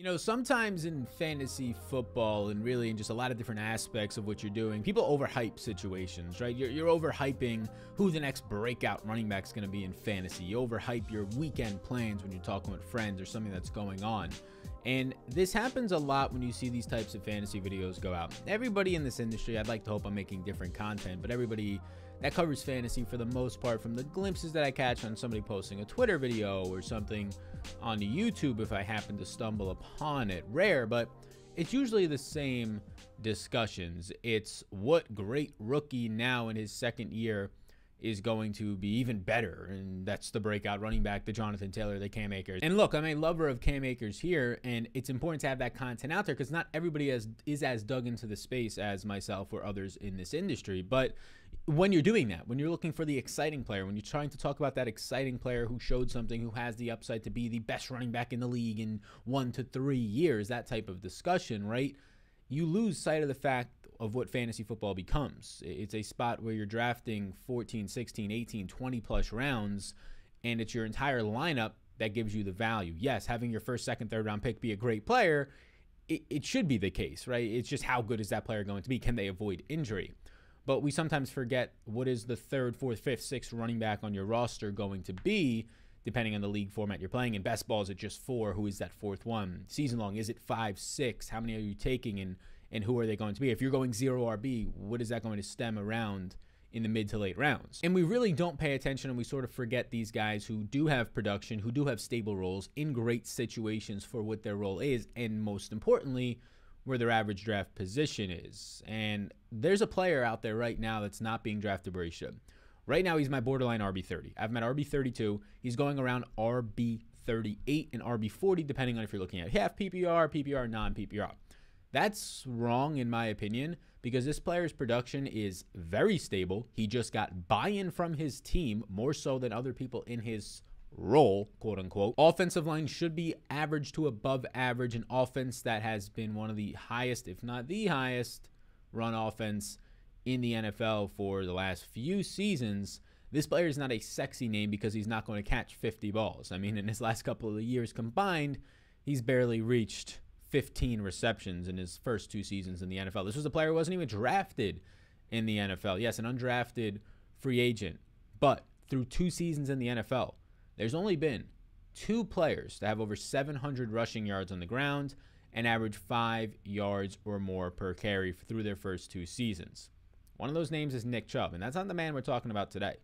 You know, sometimes in fantasy football and really in just a lot of different aspects of what you're doing, people overhype situations, right? You're overhyping who the next breakout running back is going to be in fantasy. You overhype your weekend plans when you're talking with friends or something that's going on. And this happens a lot when you see these types of fantasy videos go out. Everybody in this industry, I'd like to hope I'm making different content, but everybody that covers fantasy for the most part, from the glimpses that I catch on somebody posting a Twitter video or something on YouTube, if I happen to stumble upon it, rare, but it's usually the same discussions. It's what great rookie now in his second year is going to be even better, and that's the breakout running back, the Jonathan Taylor, the Cam Akers. And look, I'm a lover of Cam Akers here, and it's important to have that content out there because not everybody is as dug into the space as myself or others in this industry. But when you're doing that, when you're looking for the exciting player, when you're trying to talk about that exciting player who showed something, who has the upside to be the best running back in the league in 1 to 3 years, that type of discussion, right? You lose sight of the fact of what fantasy football becomes. It's a spot where you're drafting 14, 16, 18, 20 plus rounds, and it's your entire lineup that gives you the value. Yes, having your first, second, third round pick be a great player, it should be the case, right? It's just how good is that player going to be? Can they avoid injury? But we sometimes forget what is the third, fourth, fifth, sixth running back on your roster going to be, depending on the league format you're playing. In best ball, is it just 4? Who is that fourth one? Season long, is it 5, 6? How many are you taking, and who are they going to be? If you're going 0 RB, what is that going to stem around in the mid to late rounds? And we really don't pay attention, and we sort of forget these guys who do have production, who do have stable roles in great situations for what their role is, and most importantly, where their average draft position is. And there's a player out there right now that's not being drafted where he should. Right now, he's my borderline RB30. I have him at RB32. He's going around RB38 and RB40, depending on if you're looking at half PPR, PPR, non-PPR. That's wrong, in my opinion, because this player's production is very stable. He just got buy-in from his team, more so than other people in his role, quote unquote. Offensive line should be average to above average, an offense that has been one of the highest, if not the highest, run offense in the NFL for the last few seasons. This player is not a sexy name because he's not going to catch 50 balls. I mean, in his last couple of years combined, he's barely reached 15 receptions in his first 2 seasons in the NFL. This was a player who wasn't even drafted in the NFL. Yes, an undrafted free agent. But through 2 seasons in the NFL, there's only been 2 players that have over 700 rushing yards on the ground and average 5 yards or more per carry through their first 2 seasons. One of those names is Nick Chubb, and that's not the man we're talking about today.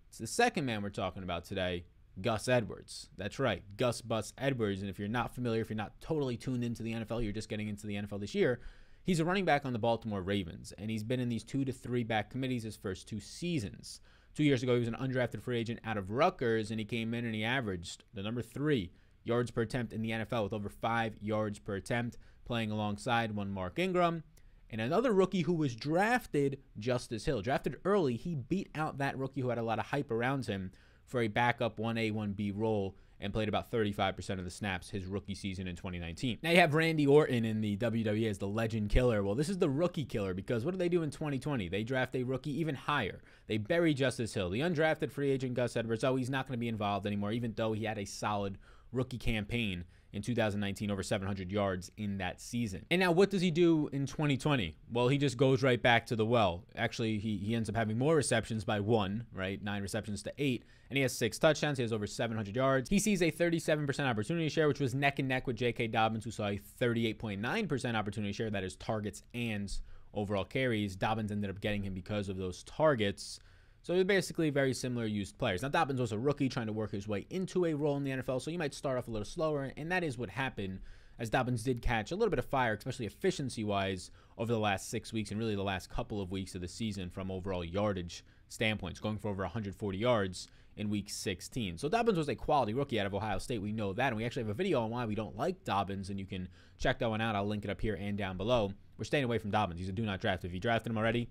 It's the second man we're talking about today, Gus Edwards. That's right, Gus Bus Edwards. And if you're not familiar, if you're not totally tuned into the NFL, you're just getting into the NFL this year, he's a running back on the Baltimore Ravens, and he's been in these 2 to 3 back committees his first 2 seasons. 2 years ago, he was an undrafted free agent out of Rutgers, and he came in and he averaged the number 3 yards per attempt in the NFL with over 5 yards per attempt, playing alongside one Mark Ingram. And another rookie who was drafted, Justice Hill. Drafted early, he beat out that rookie who had a lot of hype around him for a backup 1A, 1B role and played about 35% of the snaps his rookie season in 2019. Now you have Randy Orton in the WWE as the legend killer. Well, this is the rookie killer because what do they do in 2020? They draft a rookie even higher. They bury Justice Hill. The undrafted free agent Gus Edwards, oh, he's not going to be involved anymore, even though he had a solid rookie campaign in 2019, over 700 yards in that season. And now what does he do in 2020? Well, he just goes right back to the well. Actually, he ends up having more receptions by 1, right? 9 receptions to 8. And he has 6 touchdowns. He has over 700 yards. He sees a 37% opportunity share, which was neck and neck with J.K. Dobbins, who saw a 38.9% opportunity share. That is targets and overall carries. Dobbins ended up getting him because of those targets. So they're basically very similar used players. Now, Dobbins was a rookie trying to work his way into a role in the NFL, so you might start off a little slower, and that is what happened, as Dobbins did catch a little bit of fire, especially efficiency-wise, over the last 6 weeks and really the last couple of weeks of the season from overall yardage standpoints, going for over 140 yards in week 16. So Dobbins was a quality rookie out of Ohio State. We know that, and we actually have a video on why we don't like Dobbins, and you can check that one out. I'll link it up here and down below. We're staying away from Dobbins. He's a do not draft. If you drafted him already,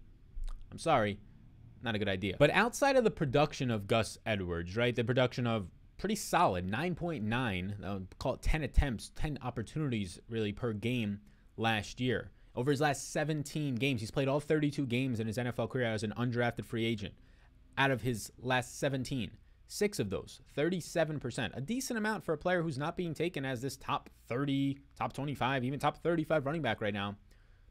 I'm sorry. Not a good idea. But outside of the production of Gus Edwards, right, the production of pretty solid 9.9, call it 10 attempts, 10 opportunities really per game last year. Over his last 17 games, he's played all 32 games in his NFL career as an undrafted free agent. Out of his last 17, 6 of those, 37%. A decent amount for a player who's not being taken as this top 30, top 25, even top 35 running back right now.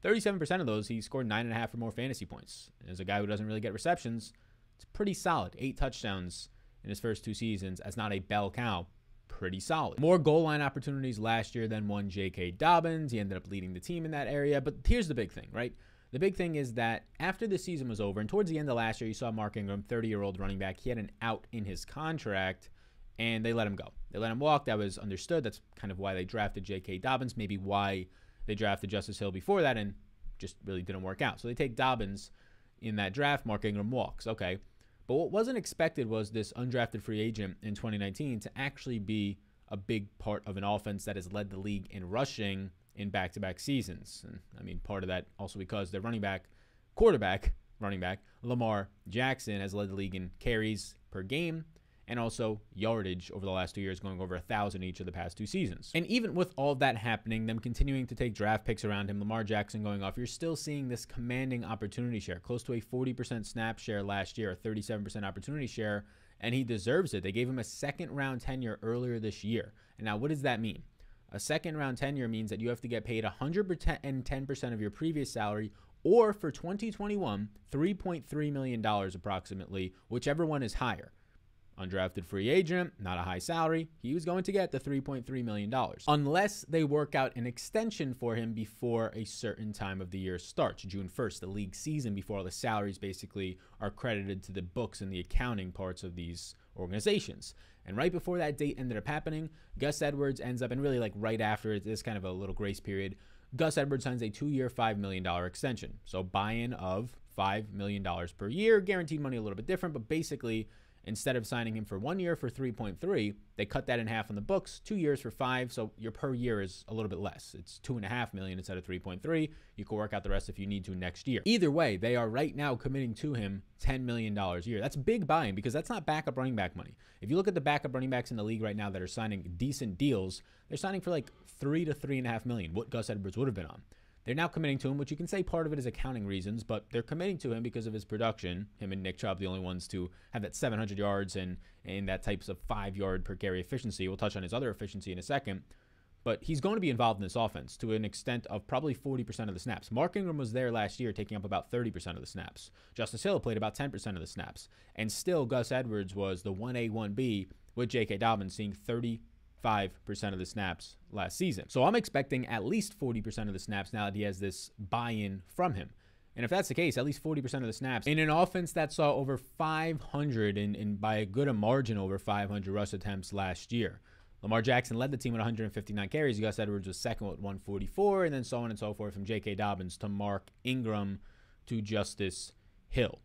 37% of those, he scored 9.5 or more fantasy points. And as a guy who doesn't really get receptions, it's pretty solid. 8 touchdowns in his first 2 seasons as not a bell cow. Pretty solid. More goal line opportunities last year than one J.K. Dobbins. He ended up leading the team in that area. But here's the big thing, right? The big thing is that after the season was over and towards the end of last year, you saw Mark Ingram, 30-year-old running back. He had an out in his contract, and they let him go. They let him walk. That was understood. That's kind of why they drafted J.K. Dobbins, maybe why they drafted Justice Hill before that, and just really didn't work out. So they take Dobbins in that draft. Mark Ingram walks. Okay. But what wasn't expected was this undrafted free agent in 2019 to actually be a big part of an offense that has led the league in rushing in back-to-back seasons. And I mean, part of that also because their running back, Lamar Jackson has led the league in carries per game and also yardage over the last 2 years, going over 1,000 each of the past 2 seasons. And even with all of that happening, them continuing to take draft picks around him, Lamar Jackson going off, you're still seeing this commanding opportunity share, close to a 40% snap share last year, a 37% opportunity share, and he deserves it. They gave him a second-round tenure earlier this year. And now what does that mean? A second-round tenure means that you have to get paid 110% of your previous salary, or for 2021, $3.3 million approximately, whichever one is higher. Undrafted free agent, not a high salary. He was going to get the $3.3 million. Unless they work out an extension for him before a certain time of the year starts, June 1st, the league season, before all the salaries basically are credited to the books and the accounting parts of these organizations. And right before that date ended up happening, Gus Edwards ends up, and really like right after it, this kind of a little grace period, Gus Edwards signs a 2-year, $5 million extension. So buy-in of $5 million per year, guaranteed money a little bit different, but basically, instead of signing him for 1 year for 3.3, they cut that in half on the books, 2 years for 5, so your per year is a little bit less. It's $2.5 million instead of 3.3. You can work out the rest if you need to next year. Either way, they are right now committing to him $10 million a year. That's big buy-in because that's not backup running back money. If you look at the backup running backs in the league right now that are signing decent deals, they're signing for like $3 to $3.5 million, what Gus Edwards would have been on. They're now committing to him, which you can say part of it is accounting reasons, but they're committing to him because of his production. Him and Nick Chubb, the only ones to have that 700 yards and that types of 5-yard per carry efficiency. We'll touch on his other efficiency in a second. But he's going to be involved in this offense to an extent of probably 40% of the snaps. Mark Ingram was there last year taking up about 30% of the snaps. Justice Hill played about 10% of the snaps. And still, Gus Edwards was the 1A, 1B with J.K. Dobbins seeing 35% of the snaps last season. So I'm expecting at least 40% of the snaps now that he has this buy-in from him. And if that's the case, at least 40% of the snaps in an offense that saw over 500 and by a good margin over 500 rush attempts last year. Lamar Jackson led the team with 159 carries. Gus Edwards was second with 144, and then so on and so forth from J.K. Dobbins to Mark Ingram to Justice Hill.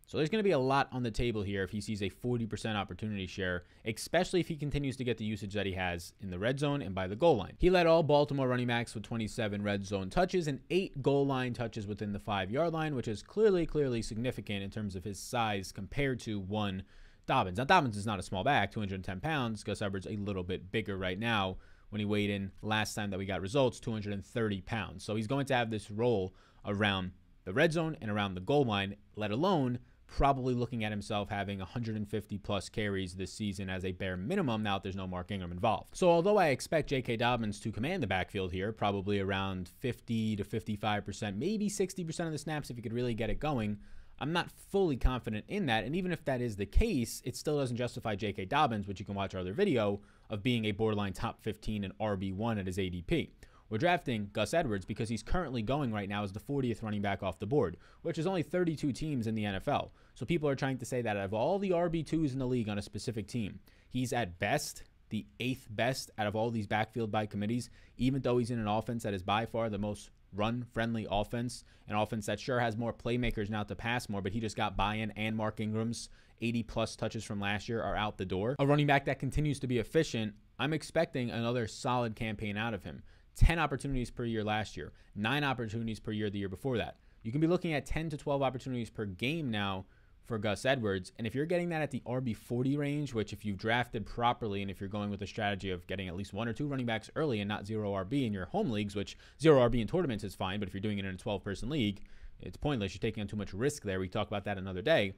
So there's going to be a lot on the table here if he sees a 40% opportunity share, especially if he continues to get the usage that he has in the red zone and by the goal line. He led all Baltimore running backs with 27 red zone touches and 8 goal line touches within the 5-yard line, which is clearly significant in terms of his size compared to one Dobbins. Now, Dobbins is not a small back, 210 pounds. Gus Edwards a little bit bigger right now. When he weighed in last time that we got results, 230 pounds. So he's going to have this role around the red zone and around the goal line, let alone probably looking at himself having 150 plus carries this season as a bare minimum now that there's no Mark Ingram involved. So although I expect J.K. Dobbins to command the backfield here, probably around 50 to 55%, maybe 60% of the snaps if he could really get it going, I'm not fully confident in that. And even if that is the case, it still doesn't justify J.K. Dobbins, which you can watch our other video, of being a borderline top 15 and RB1 at his ADP. We're drafting Gus Edwards because he's currently going right now as the 40th running back off the board, which is only 32 teams in the NFL. So people are trying to say that out of all the RB2s in the league on a specific team, he's at best the 8th best out of all these backfield by committees, even though he's in an offense that is by far the most run-friendly offense, an offense that sure has more playmakers now to pass more, but he just got buy-in, and Mark Ingram's 80-plus touches from last year are out the door. A running back that continues to be efficient, I'm expecting another solid campaign out of him. 10 opportunities per year last year, 9 opportunities per year the year before that. You can be looking at 10 to 12 opportunities per game now for Gus Edwards, and if you're getting that at the RB40 range, which if you've drafted properly and if you're going with a strategy of getting at least 1 or 2 running backs early and not 0 RB in your home leagues, which 0 RB in tournaments is fine, but if you're doing it in a 12-person league, it's pointless. You're taking on too much risk there. We talk about that another day.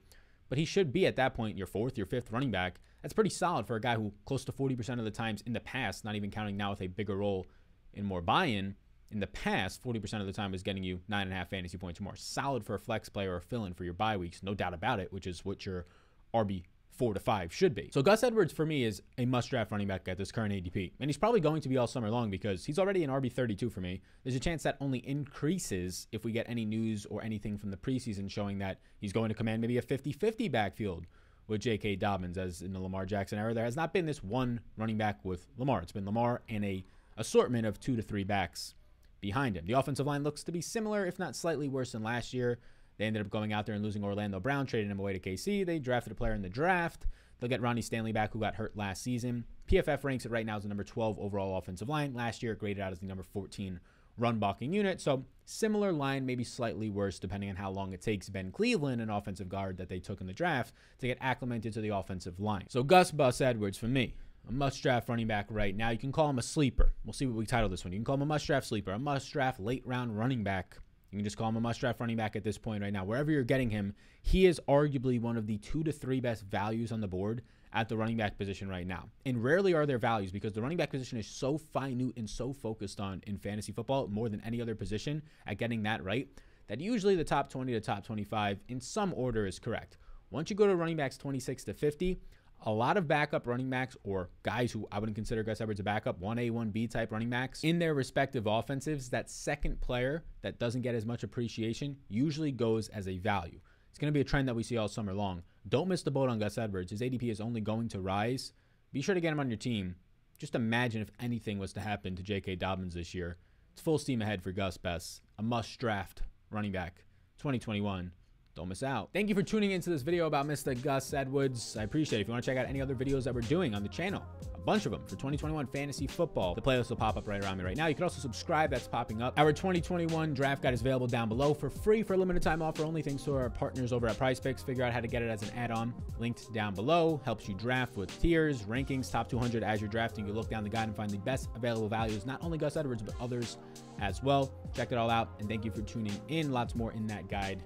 but he should be at that point your 4th, your 5th running back. That's pretty solid for a guy who close to 40% of the times in the past, not even counting now with a bigger role in more buy-in, in the past, 40% of the time was getting you 9.5 fantasy points or more. Solid for a flex player or fill-in for your bye weeks, no doubt about it, which is what your RB 4 to 5 should be. So Gus Edwards for me is a must-draft running back at this current ADP. And he's probably going to be all summer long because he's already an RB 32 for me. There's a chance that only increases if we get any news or anything from the preseason showing that he's going to command maybe a 50-50 backfield with J.K. Dobbins, as in the Lamar Jackson era. There has not been this one running back with Lamar. It's been Lamar and a assortment of 2 to 3 backs behind him. The offensive line looks to be similar, if not slightly worse than last year. They ended up going out there and losing Orlando Brown, trading him away to KC. They drafted a player in the draft. They'll get Ronnie Stanley back, who got hurt last season. PFF ranks it right now as the number 12 overall offensive line. Last year, it graded out as the number 14 run blocking unit. So similar line, maybe slightly worse, depending on how long it takes Ben Cleveland, an offensive guard that they took in the draft, to get acclimated to the offensive line. So Gus Edwards for me, a must-draft running back right now. You can call him a sleeper. We'll see what we title this one. You can call him a must-draft sleeper, a must-draft late-round running back. You can just call him a must-draft running back at this point right now. Wherever you're getting him, he is arguably one of the 2 to 3 best values on the board at the running back position right now. And rarely are there values because the running back position is so minute and so focused on in fantasy football more than any other position at getting that right, that usually the top 20 to top 25 in some order is correct. Once you go to running backs 26 to 50, a lot of backup running backs or guys who I wouldn't consider Gus Edwards a backup, 1A, 1B type running backs in their respective offensives, that second player that doesn't get as much appreciation usually goes as a value. It's going to be a trend that we see all summer long. Don't miss the boat on Gus Edwards. His ADP is only going to rise. Be sure to get him on your team. Just imagine if anything was to happen to J.K. Dobbins this year. It's full steam ahead for Gus Bess, a must-draft running back 2021. Don't miss out. Thank you for tuning into this video about Mr. Gus Edwards. I appreciate it. If you want to check out any other videos that we're doing on the channel, a bunch of them for 2021 fantasy football, the playlist will pop up right around me right now. You can also subscribe. That's popping up. Our 2021 draft guide is available down below for free for a limited time offer only, thanks to our partners over at PrizePicks. Figure out how to get it as an add-on. Linked down below. Helps you draft with tiers, rankings, top 200 as you're drafting. You look down the guide and find the best available values, not only Gus Edwards, but others as well. Check it all out. And thank you for tuning in. Lots more in that guide.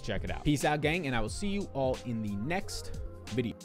Check it out. Peace out, gang, and I will see you all in the next video.